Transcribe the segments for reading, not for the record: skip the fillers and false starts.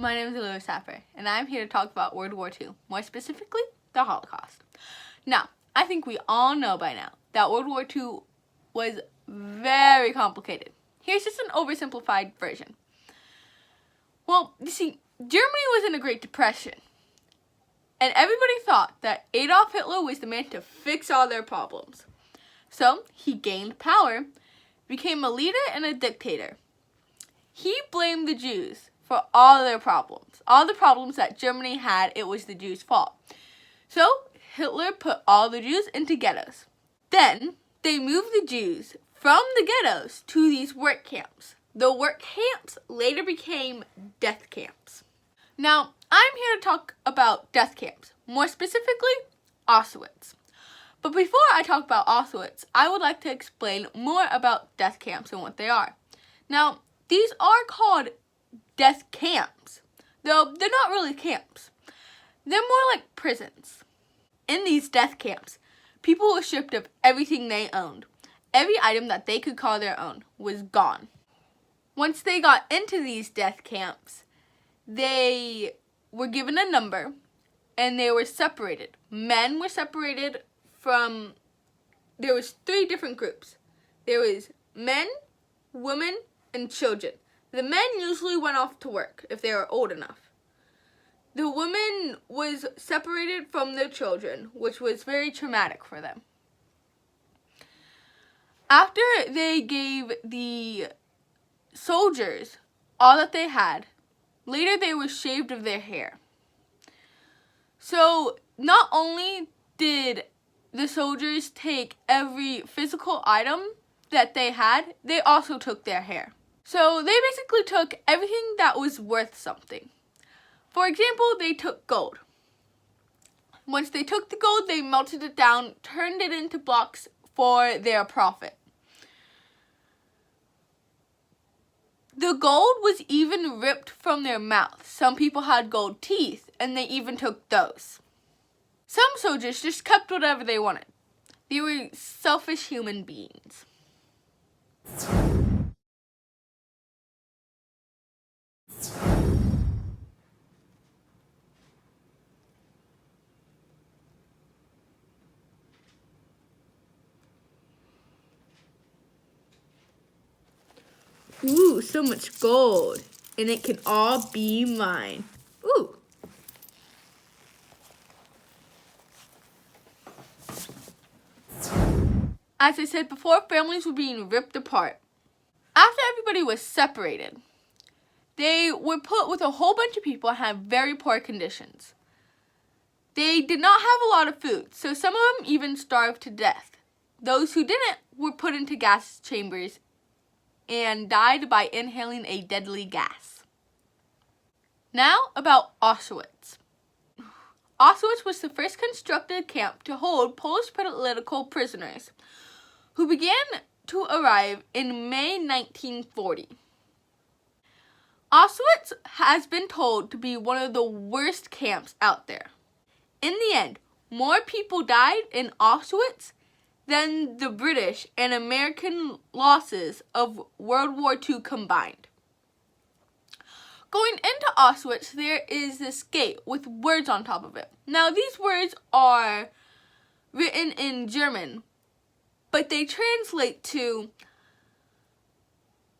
My name is Lewis Saffer, and I'm here to talk about World War II, more specifically, the Holocaust. Now, I think we all know by now that World War II was very complicated. Here's just an oversimplified version. Well, you see, Germany was in a Great Depression, and everybody thought that Adolf Hitler was the man to fix all their problems. So, he gained power, became a leader and a dictator. He blamed the Jews for all their problems. All the problems that Germany had, it was the Jews' fault. So, Hitler put all the Jews into ghettos. Then, they moved the Jews from the ghettos to these work camps. The work camps later became death camps. Now, I'm here to talk about death camps, more specifically, Auschwitz. But before I talk about Auschwitz, I would like to explain more about death camps and what they are. Now, these are called death camps, though they're not really camps. They're more like prisons. In these death camps, people were stripped of everything they owned. Every item that they could call their own was gone. Once they got into these death camps, they were given a number and they were separated. Men were separated from, there was 3 different groups. There was men, women, and children. The men usually went off to work if they were old enough. The women was separated from their children, which was very traumatic for them. After they gave the soldiers all that they had, later they were shaved of their hair. So not only did the soldiers take every physical item that they had, they also took their hair. So they basically took everything that was worth something. For example, they took gold. Once they took the gold, they melted it down, turned it into blocks for their profit. The gold was even ripped from their mouth. Some people had gold teeth, and they even took those. Some soldiers just kept whatever they wanted. They were selfish human beings. Ooh, so much gold. And it can all be mine. Ooh. As I said before, families were being ripped apart. After everybody was separated, they were put with a whole bunch of people and had very poor conditions. They did not have a lot of food, so some of them even starved to death. Those who didn't were put into gas chambers and died by inhaling a deadly gas. Now about Auschwitz. Auschwitz was the first constructed camp to hold Polish political prisoners who began to arrive in May 1940. Auschwitz has been told to be one of the worst camps out there. In the end, more people died in Auschwitz than the British and American losses of World War II combined. Going into Auschwitz, there is this gate with words on top of it. Now, these words are written in German, but they translate to,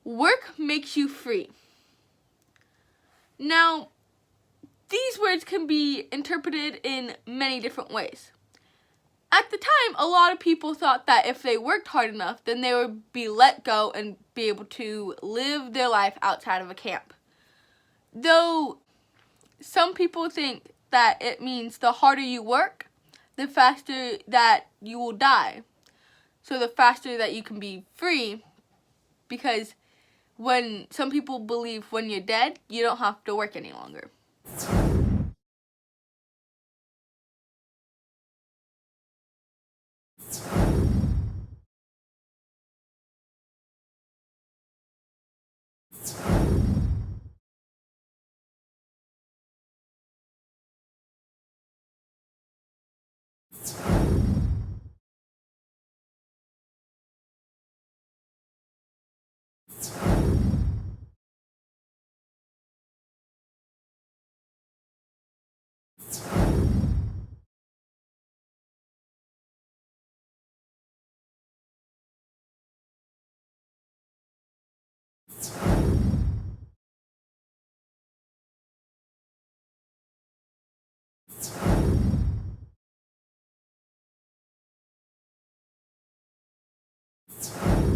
"Work makes you free." Now, these words can be interpreted in many different ways. At the time, a lot of people thought that if they worked hard enough, then they would be let go and be able to live their life outside of a camp. Though some people think that it means the harder you work, the faster that you will die. So the faster that you can be free, because when some people believe when you're dead, you don't have to work any longer.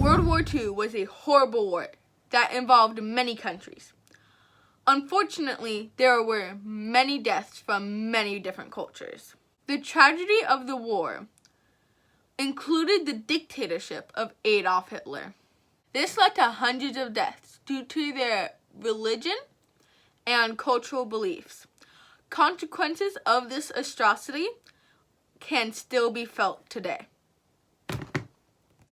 World War II was a horrible war that involved many countries. Unfortunately, there were many deaths from many different cultures. The tragedy of the war included the dictatorship of Adolf Hitler. This led to hundreds of deaths due to their religion and cultural beliefs. Consequences of this atrocity can still be felt today.